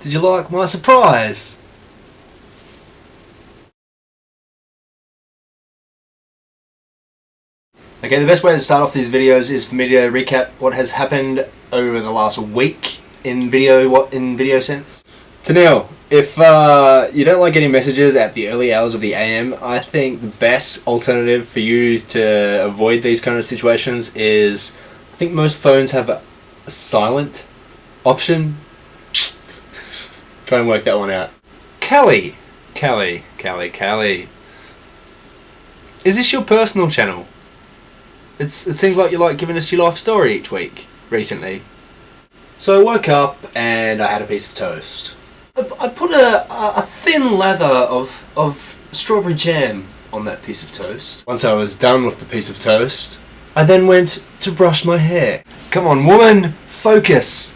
Did you like my surprise? Okay, the best way to start off these videos is for me to recap what has happened over the last week in video sense. So now, if you don't like getting messages at the early hours of the AM, I think the best alternative for you to avoid these kind of situations is, I think most phones have a silent option. Try and work that one out. Callie. Is this your personal channel? It seems like you like giving us your life story each week, recently. So I woke up and I had a piece of toast. I put a thin lather of strawberry jam on that piece of toast. Once I was done with the piece of toast, I then went to brush my hair. Come on, woman, focus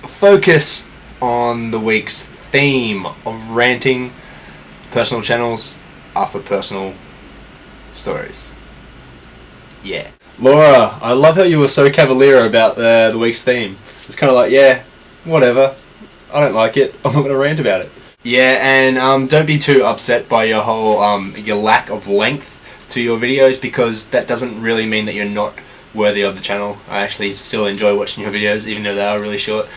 on the week's theme of ranting. Personal channels are for personal stories. Yeah. Laura, I love how you were so cavalier about the week's theme. It's kind of like, yeah, whatever. I don't like it. I'm not going to rant about it. Yeah, and don't be too upset by your whole your lack of length to your videos, because that doesn't really mean that you're not worthy of the channel. I actually still enjoy watching your videos, even though they are really short.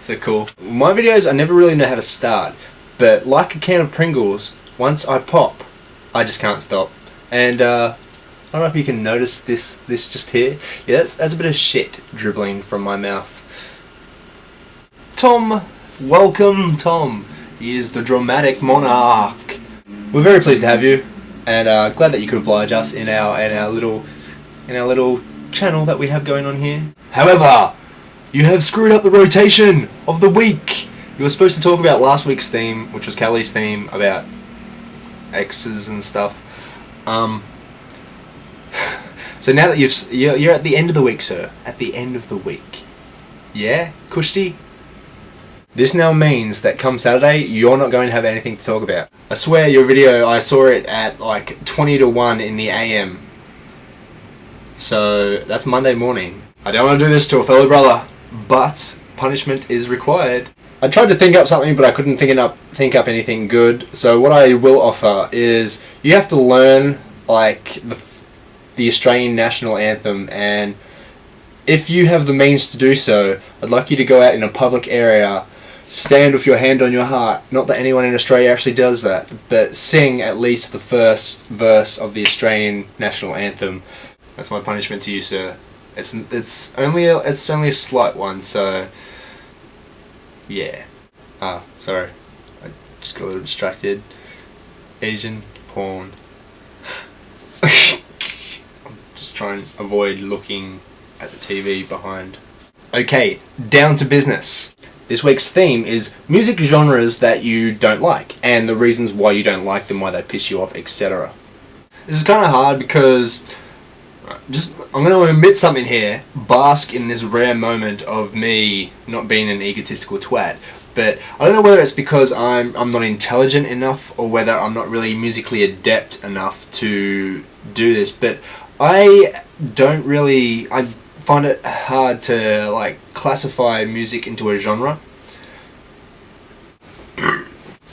So cool. My videos, I never really know how to start, but like a can of Pringles, once I pop, I just can't stop. And I don't know if you can notice this just here. Yeah, that's a bit of shit dribbling from my mouth. Tom, welcome Tom. He is the dramatic monarch. We're very pleased to have you, and glad that you could oblige us in our little channel that we have going on here. However, you have screwed up the rotation of the week. You were supposed to talk about last week's theme, which was Callie's theme about exes and stuff. So now that you're at the end of the week, sir. At the end of the week. Yeah, Kushti? This now means that come Saturday, you're not going to have anything to talk about. I swear your video, I saw it at like 20 to 1 in the AM. So that's Monday morning. I don't want to do this to a fellow brother, but punishment is required. I tried to think up something, but I couldn't think up anything good. So what I will offer is, you have to learn like the Australian national anthem, and if you have the means to do so, I'd like you to go out in a public area, stand with your hand on your heart, not that anyone in Australia actually does that, but sing at least the first verse of the Australian national anthem. That's my punishment to you, sir. It's only a slight one, so yeah. Sorry, I just got a little distracted. Asian porn. Try and avoid looking at the TV behind. Okay, down to business. This week's theme is music genres that you don't like, and the reasons why you don't like them, why they piss you off, etc. This is kind of hard because I'm going to admit something here, bask in this rare moment of me not being an egotistical twat. But I don't know whether it's because I'm not intelligent enough, or whether I'm not really musically adept enough to do this, but I find it hard to like classify music into a genre.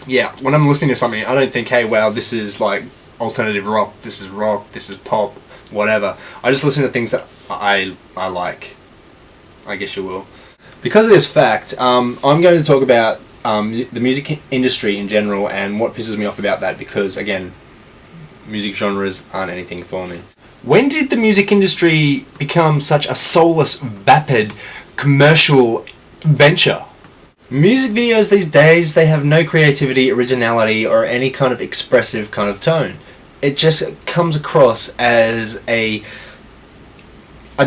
Yeah, when I'm listening to something, I don't think, hey, wow, this is like alternative rock, this is pop, whatever. I just listen to things that I like, I guess you will. Because of this fact, I'm going to talk about the music industry in general and what pisses me off about that, because again, music genres aren't anything for me. When did the music industry become such a soulless, vapid, commercial venture? Music videos these days, they have no creativity, originality, or any kind of expressive kind of tone. It just comes across as a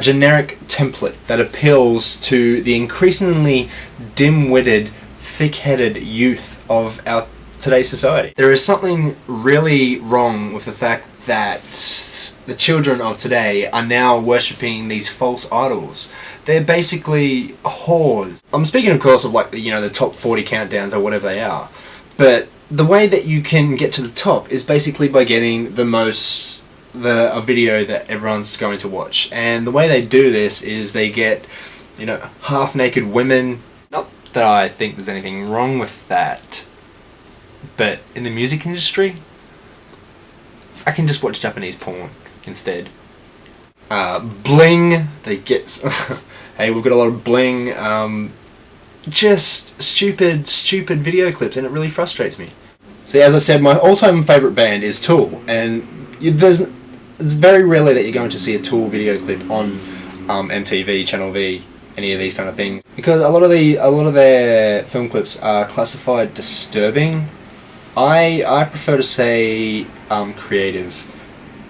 generic template that appeals to the increasingly dim-witted, thick-headed youth of our today's society. There is something really wrong with the fact that the children of today are now worshipping these false idols. They're basically whores. I'm speaking, of course, of like the top 40 countdowns or whatever they are. But the way that you can get to the top is basically by getting a video that everyone's going to watch. And the way they do this is they get, half-naked women. Not that I think there's anything wrong with that, but in the music industry, I can just watch Japanese porn instead. Bling, they get... hey, we've got a lot of bling, just stupid video clips, and it really frustrates me. See, as I said, my all-time favourite band is Tool, and it's very rarely that you're going to see a Tool video clip on MTV, Channel V, any of these kind of things, because a lot of their film clips are classified disturbing. I prefer to say creative,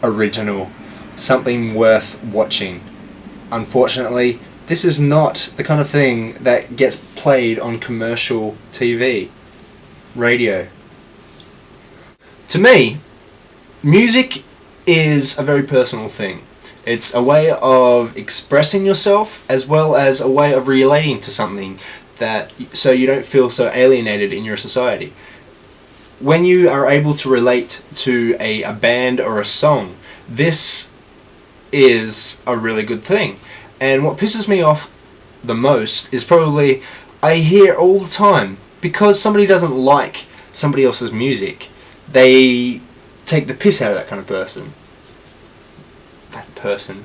original, something worth watching. Unfortunately, this is not the kind of thing that gets played on commercial TV, radio. To me, music is a very personal thing. It's a way of expressing yourself as well as a way of relating to something, so you don't feel so alienated in your society. When you are able to relate to a band or a song, this is a really good thing. And what pisses me off the most is probably, I hear all the time, because somebody doesn't like somebody else's music, they take the piss out of that kind of person. That person.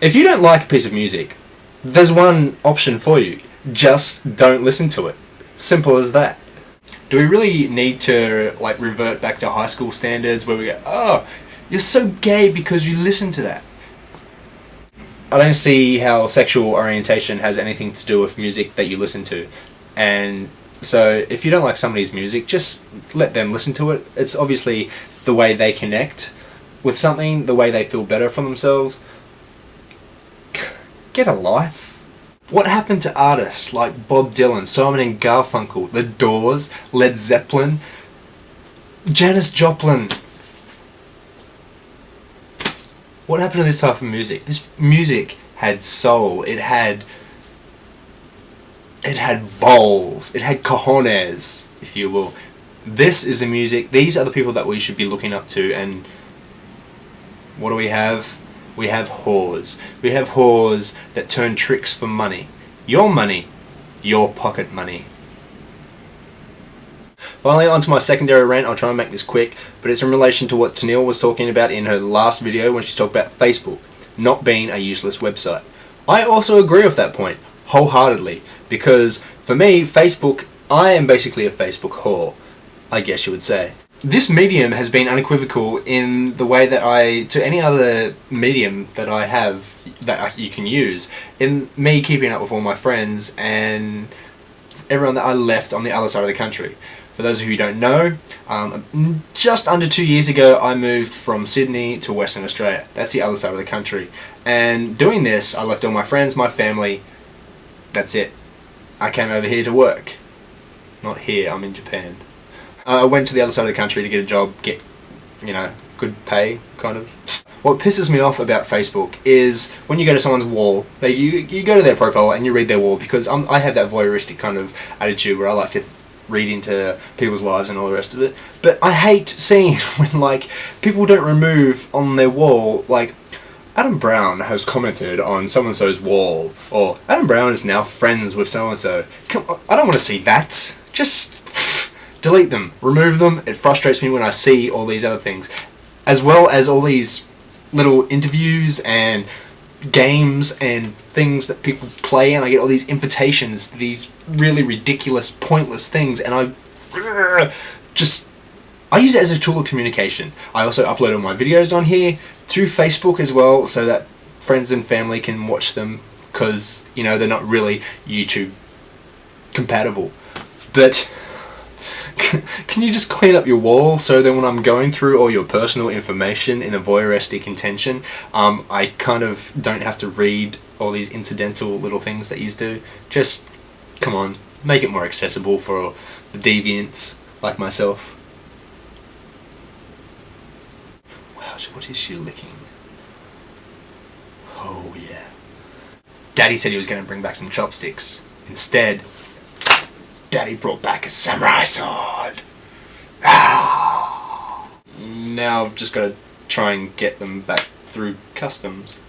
If you don't like a piece of music, there's one option for you. Just don't listen to it. Simple as that. Do we really need to revert back to high school standards where we go, oh, you're so gay because you listen to that? I don't see how sexual orientation has anything to do with music that you listen to. And so if you don't like somebody's music, just let them listen to it. It's obviously the way they connect with something, the way they feel better for themselves. Get a life. What happened to artists like Bob Dylan, Simon and Garfunkel, The Doors, Led Zeppelin, Janis Joplin? What happened to this type of music? This music had soul. It had balls. It had cojones, if you will. This is the music. These are the people that we should be looking up to. And what do we have? We have whores. We have whores that turn tricks for money. Your money. Your pocket money. Finally, onto my secondary rant. I'll try and make this quick, but it's in relation to what Tennille was talking about in her last video when she talked about Facebook not being a useless website. I also agree with that point, wholeheartedly, because for me, Facebook, I am basically a Facebook whore, I guess you would say. This medium has been unequivocal in the way that to any other medium that I have that you can use, in me keeping up with all my friends and everyone that I left on the other side of the country. For those of you who don't know, just under 2 years ago I moved from Sydney to Western Australia. That's the other side of the country. And doing this, I left all my friends, my family. That's it. I came over here to work. Not here, I'm in Japan. I went to the other side of the country to get a job, get, good pay, kind of. What pisses me off about Facebook is when you go to someone's wall, you go to their profile and you read their wall, because I have that voyeuristic kind of attitude where I like to read into people's lives and all the rest of it. But I hate seeing when, people don't remove on their wall, Adam Brown has commented on so-and-so's wall, or Adam Brown is now friends with so-and-so. Come on, I don't want to see that. Just delete them, remove them. It frustrates me when I see all these other things, as well as all these little interviews and games and things that people play, and I get all these invitations to these really ridiculous, pointless things, and I use it as a tool of communication. I also upload all my videos on here to Facebook as well, so that friends and family can watch them, because they're not really YouTube compatible. But can you just clean up your wall so that when I'm going through all your personal information in a voyeuristic intention, I kind of don't have to read all these incidental little things that you do? Just, come on, make it more accessible for the deviants like myself. Wow, what is she licking? Oh yeah. Daddy said he was going to bring back some chopsticks. Instead, Daddy brought back a samurai sword. Now I've just got to try and get them back through customs.